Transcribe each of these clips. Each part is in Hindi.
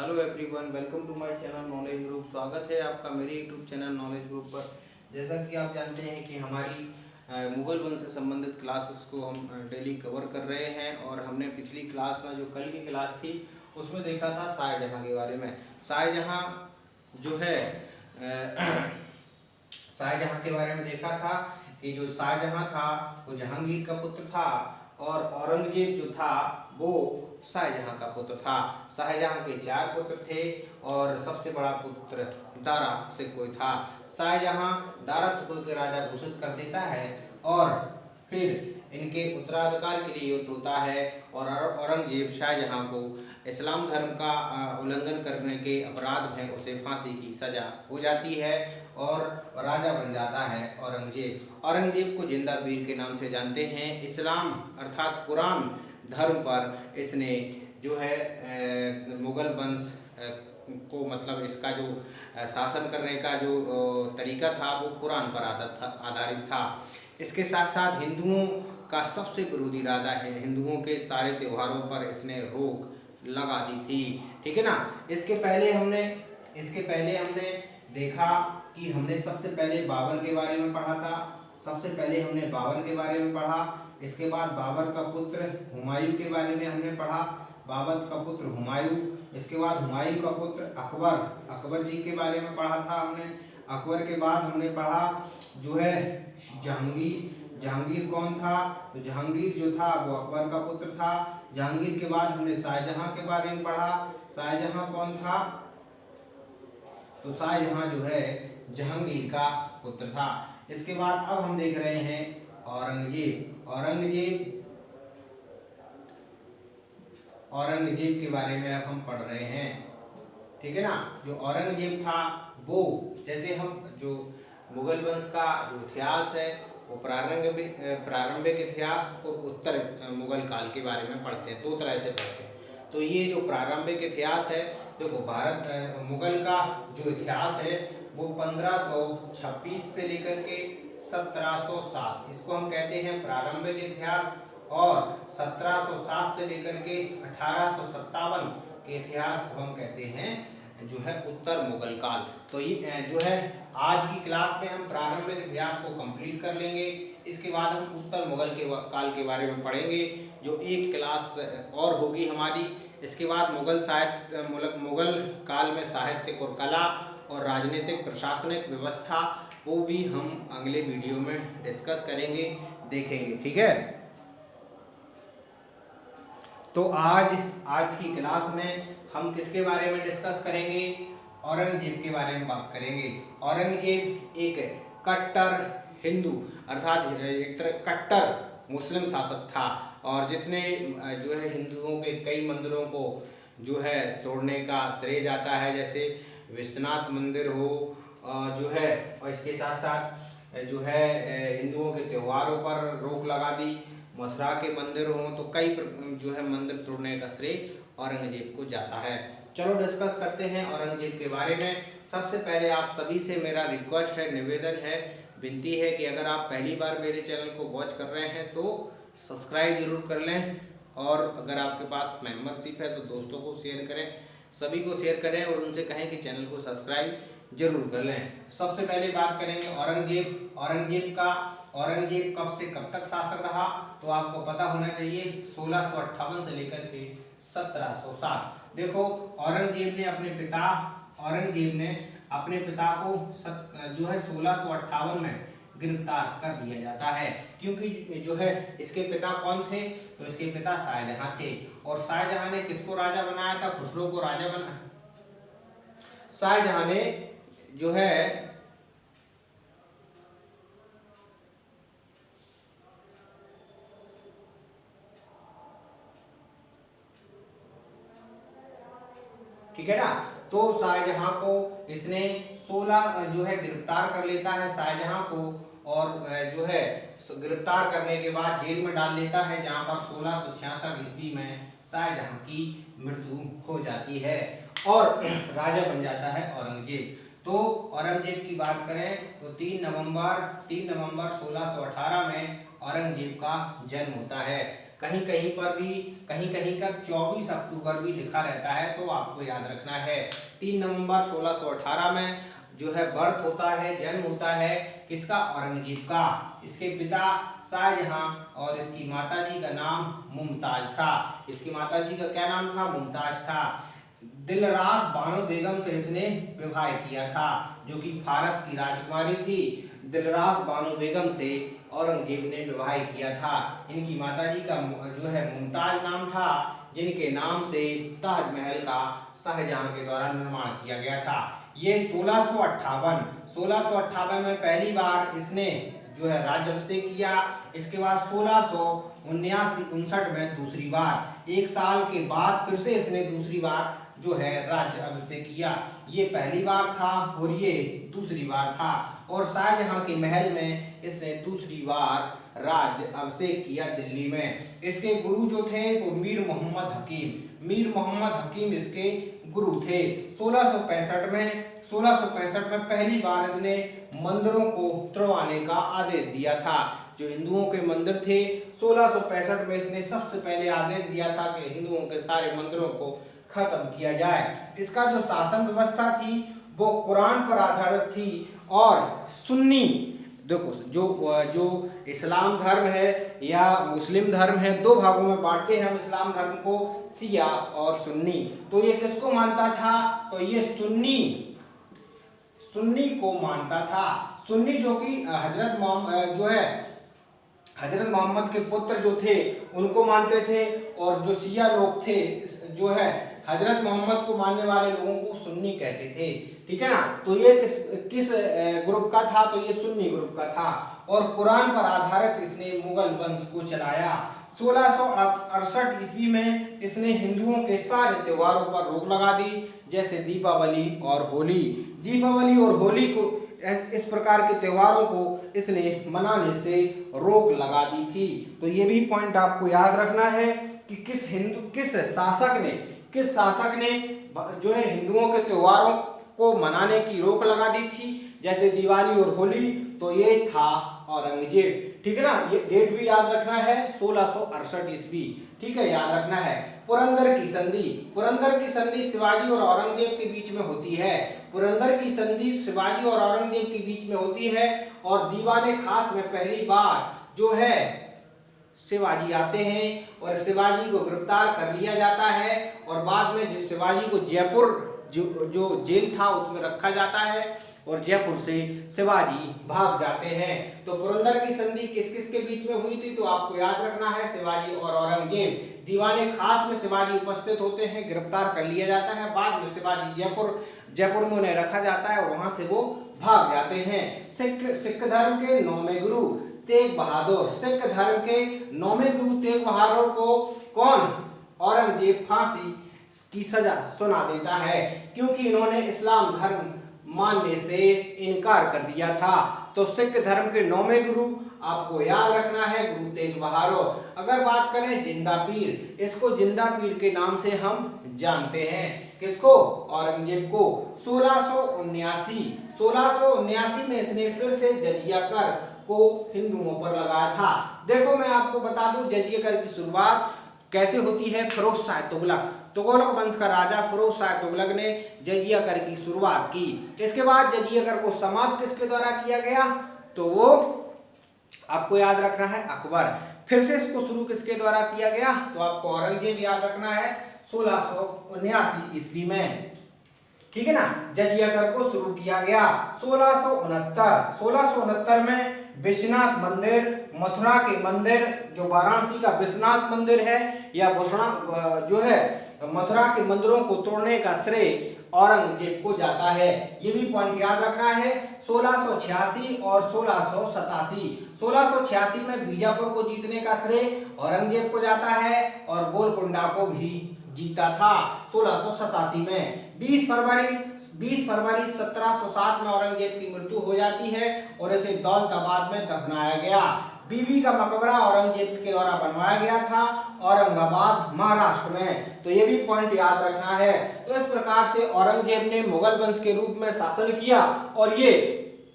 Hello everyone, welcome to my channel knowledge group. स्वागत है आपका मेरे यूट्यूब चैनल नॉलेज ग्रुप पर। जैसा कि आप जानते हैं कि हमारी मुगल वंश से संबंधित क्लासेस को हम डेली कवर कर रहे हैं और हमने पिछली क्लास में जो कल की क्लास थी उसमें देखा था शाहजहाँ के बारे में। शाहजहाँ जो है शाहजहाँ के बारे में देखा था कि जो शाहजहाँ था वो जहांगीर का पुत्र था और औरंगजेब जो था वो शाहजहाँ का पुत्र था। शाहजहाँ के 4 पुत्र थे और सबसे बड़ा पुत्र दारा शिकोह था। शाहजहाँ दारा शिकोह के राजा घोषित कर देता है और फिर इनके उत्तराधिकार के लिए युद्ध होता है और औरंगजेब शाहजहाँ को इस्लाम धर्म का उल्लंघन करने के अपराध में उसे फांसी की सजा हो जाती है और राजा बन जाता है औरंगजेब। औरंगजेब को जिंदा वीर के नाम से जानते हैं। इस्लाम अर्थात कुरान धर्म पर इसने जो है मुगल वंश को मतलब इसका जो शासन करने का जो तरीका था वो कुरान पर आधारित था। इसके साथ साथ हिंदुओं का सबसे विरोधी राजा है। हिंदुओं के सारे त्योहारों पर इसने रोक लगा दी थी। ठीक है ना। इसके पहले हमने देखा कि हमने सबसे पहले बाबर के बारे में पढ़ा था। सबसे पहले हमने बाबर के बारे में पढ़ा। इसके बाद बाबर का पुत्र हुमायूं के बारे में हमने पढ़ा। बाबर का पुत्र हुमायूं। इसके बाद हुमायूं का पुत्र अकबर जी के बारे में पढ़ा था हमने। अकबर के बाद हमने पढ़ा जो है जहांगीर कौन था। तो जहांगीर जो था वो अकबर का पुत्र था। जहांगीर के बाद हमने शाहजहां के बारे में पढ़ा। शाहजहां कौन था। तो शाहजहां जो है जहांगीर का पुत्र था। इसके बाद अब हम देख रहे हैं औरंगजेब के बारे में अब हम पढ़ रहे हैं। ठीक है ना। जो औरंगजेब था वो, जैसे हम जो मुगल वंश का जो इतिहास है वो प्रारंभिक इतिहास और उत्तर मुगल काल के बारे में पढ़ते हैं। 2 तरह से पढ़ते हैं। तो ये जो प्रारंभिक इतिहास है, देखो भारत मुगल का जो इतिहास है वो 1526 से लेकर के 1707, इसको हम कहते हैं प्रारंभिक इतिहास। और 1707 से लेकर के 1857 के इतिहास को हम कहते हैं जो है उत्तर मुगल काल। तो ये जो है आज की क्लास में हम प्रारंभिक इतिहास को कंप्लीट कर लेंगे। इसके बाद हम उत्तर मुगल के काल के बारे में पढ़ेंगे, जो एक क्लास और होगी हमारी। इसके बाद मुगल काल में साहित्यिक और कला और राजनीतिक प्रशासनिक व्यवस्था वो भी हम अगले वीडियो में डिस्कस करेंगे, देखेंगे। ठीक है। तो आज की क्लास में हम किसके बारे में डिस्कस करेंगे। औरंगजेब के बारे में बात करेंगे। औरंगजेब एक कट्टर हिंदू अर्थात एक तरह कट्टर मुस्लिम शासक था और जिसने जो है हिंदुओं के कई मंदिरों को जो है तोड़ने का श्रेय जाता है, जैसे विश्वनाथ मंदिर हो जो है, और इसके साथ साथ जो है हिंदुओं के त्योहारों पर रोक लगा दी। मथुरा के मंदिर हों तो कई जो है मंदिर तोड़ने का श्रेय औरंगजेब को जाता है। चलो डिस्कस करते हैं औरंगजेब के बारे में। सबसे पहले आप सभी से मेरा रिक्वेस्ट है, निवेदन है, विनती है कि अगर आप पहली बार मेरे चैनल को वॉच कर रहे हैं तो सब्सक्राइब जरूर कर लें और अगर आपके पास मेंबरशिप है तो दोस्तों को शेयर करें, सभी को शेयर करें और उनसे कहें कि चैनल को सब्सक्राइब जरूर कर लें। सबसे पहले बात करेंगे औरंगजेब कब से कब तक शासक रहा, तो आपको पता होना चाहिए 1658 से लेकर के 1707। देखो औरंगजेब ने अपने पिता को जो है 1658 में गिरफ्तार कर लिया जाता है, क्योंकि जो है इसके पिता कौन थे, तो इसके पिता शाहजहां थे। और शाहजहां ने किसको राजा बनाया था, खुसरो को राजा बना। शाहजहां ने जो है ठीक है ना। तो शाहजहां को इसने 16 जो है गिरफ्तार कर लेता है शाहजहां को, और जो है गिरफ्तार करने के बाद जेल में डाल देता है, जहां पर 1666 ईस्वी में शाहजहां की मृत्यु हो जाती है और राजा बन जाता है औरंगजेब। तो औरंगजेब की बात करें तो 3 नवंबर 1618 में औरंगजेब का जन्म होता है। कहीं कहीं का 24 अक्टूबर भी लिखा रहता है, तो आपको याद रखना है। 3 नवंबर 1618 में जो है बर्थ होता है, जन्म होता है किसका? औरंगजेब का। इसके पिता शाहजहां और इसकी माताजी का नाम मुमताज था। इसकी माताजी का क्या नाम था? मुमताज था। दिलरास बानो बेगम से इसने विवाह किया था, जो कि फारस की राजकुमारी थी। दिलरास बानो बेगम से औरंगजेब ने विवाह किया था। इनकी माताजी का जो है मुमताज नाम था, जिनके नाम से ताजमहल का शाहजहां के द्वारा निर्माण किया गया था। ये 1658 में पहली बार इसने जो है राज्याभिषेक किया। इसके बाद 1659 में दूसरी बार, 1 साल के बाद फिर से इसने दूसरी बार जो है राज्य अभिषेक किया। ये पहली बार था और ये दूसरी बार था। और शाहजहां के महल में इसने दूसरी बार राज्य अभिषेक किया दिल्ली में। इसके गुरु जो थे वो मीर मोहम्मद हकीम इसके गुरु थे। 1665 में पहली बार इसने मंदिरों को तुड़वाने का आदेश दिया था। जो हिंदुओं के मंदिर थे, 1665 में इसने सबसे पहले आदेश दिया था कि हिंदुओं के सारे मंदिरों को खत्म किया जाए। इसका जो शासन व्यवस्था थी वो कुरान पर आधारित थी और सुन्नी, देखो जो इस्लाम धर्म है या मुस्लिम धर्म है, 2 भागों में बांटते हैं हम इस्लाम धर्म को, शिया और सुन्नी। तो ये किसको मानता था? तो ये सुन्नी को मानता था। सुन्नी जो कि हजरत मोहम्मद के पुत्र जो थे उनको मानते थे, और जो शिया लोग थे जो है हजरत मोहम्मद को मानने वाले लोगों को सुन्नी कहते थे। ठीक है ना? तो ये किस ग्रुप का था? तो ये सुन्नी ग्रुप का था। और कुरान पर आधारित इसने मुगल वंश को चलाया। 1668 ईस्वी में इसने हिंदुओं के सारे त्योहारों पर रोक लगा दी, जैसे दीपावली और होली को, इस प्रकार के त्योहारों को इसने मनाने से रोक लगा दी थी। तो ये भी पॉइंट आपको याद रखना है कि किस शासक ने जो है हिंदुओं के त्योहारों को मनाने की रोक लगा दी थी, जैसे दिवाली और होली। तो ये था औरंगजेब। ठीक है ना? ये डेट भी याद रखना है, 1668 ईस्वी। ठीक है, याद रखना है। पुरंदर की संधि शिवाजी और औरंगजेब के बीच में होती है। पुरंदर की संधि शिवाजी और औरंगजेब के बीच में होती है, और दीवाने खास में पहली बार जो है शिवाजी आते हैं और शिवाजी को गिरफ्तार कर लिया जाता है, और बाद में शिवाजी को जयपुर जो जेल था उसमें रखा जाता है, और जयपुर से शिवाजी भाग जाते हैं। तो पुरंदर की संधि किस किस के बीच में हुई थी? तो आपको याद रखना है, शिवाजी और औरंगजेब। दीवाने खास में शिवाजी उपस्थित होते हैं, गिरफ्तार कर लिया जाता है, बाद में शिवाजी जयपुर में उन्हें रखा जाता है और वहां से वो भाग जाते हैं। सिख धर्म के 9वें गुरु तेग बहादुर को कौन? औरंगजेब फांसी की सजा सुना देता है, क्योंकि इन्होंने इस्लाम धर्म मानने से इनकार कर दिया था। तो सिख धर्म के 9वें गुरु आपको याद रखना है, गुरु तेग बहादुर। अगर बात करें जिंदा पीर, इसको जिंदा पीर के नाम से हम जानते हैं। किसको? औरंगजेब को। 1679 में इसने फिर से जजिया कर को हिंदुओं पर लगाया था। देखो मैं आपको बता दूं, जजिया कर की शुरुआत कैसे होती है? फिरोज शाह तुगलक वंश का राजा फिरोज शाह तुगलक ने जजिया कर की शुरुआत की। इसके बाद जजिया कर को समाप्त किसके द्वारा किया गया? तो वो आपको याद रखना है, अकबर। फिर से इसको शुरू किसके द्वारा किया गया? तो आपको औरंगजेब याद रखना है, 1679 ईस्वी में। ठीक है ना? जजिया कर को शुरू किया गया। 1669 में विश्वनाथ मंदिर, मथुरा के मंदिर, जो वाराणसी का विश्वनाथ मंदिर है, या जो है मथुरा के मंदिरों को तोड़ने का श्रेय औरंगजेब को जाता है। ये भी पॉइंट याद रखना है। 1686 और 1687, 1686 में बीजापुर को जीतने का श्रेय औरंगजेब को जाता है, और गोलकुंडा को भी जीता था 1687 में। 20 फरवरी 1707 में औरंगजेब की मृत्यु हो जाती है और इसे दौलताबाद में दफनाया गया। बीबी का मकबरा औरंगजेब के द्वारा बनवाया गया था औरंगाबाद, महाराष्ट्र में। तो ये भी पॉइंट याद रखना है। तो इस प्रकार से औरंगजेब ने मुगल वंश के रूप में शासन किया, और ये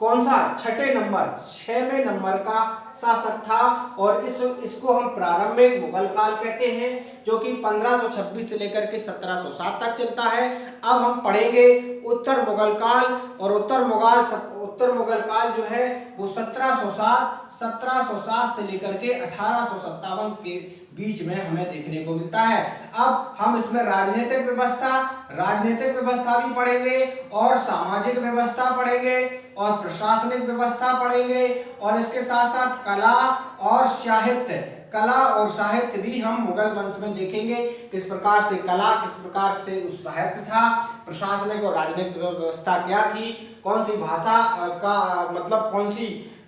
कौन सा छठे नंबर 6वें नंबर का शासक था और इसको हम प्रारंभिक मुगल काल कहते हैं, जो कि 1526 से लेकर के 1707 तक चलता है। अब हम पढ़ेंगे उत्तर मुगल काल, और उत्तर मुगल काल जो है वो 1707 से लेकर के 1857 के बीच में हमें देखने को मिलता है। अब हम इसमें राजनीतिक व्यवस्था भी पढ़ेंगे और सामाजिक व्यवस्था पढ़ेंगे और प्रशासनिक व्यवस्था पढ़ेंगे, और इसके साथ साथ कला और साहित्य भी हम मुगल वंश में देखेंगे, किस प्रकार से कला, किस प्रकार से उस साहित्य था, प्रशासनिक और राजनीतिक व्यवस्था क्या थी, कौन सी भाषा का मतलब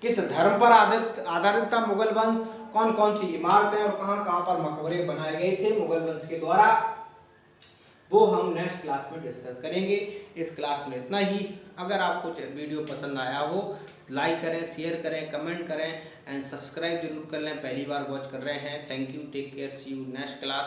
किस धर्म पर आधारित था मुगल वंश, कौन कौन सी इमारतें और कहां कहां पर मकबरे बनाए गए थे मुगल वंश के द्वारा, वो हम नेक्स्ट क्लास में डिस्कस करेंगे। इस क्लास में इतना ही। अगर आपको वीडियो पसंद आया हो लाइक करें, शेयर करें, कमेंट करें एंड सब्सक्राइब जरूर कर लें, पहली बार वॉच कर रहे हैं। Thank you, take care, see you next class.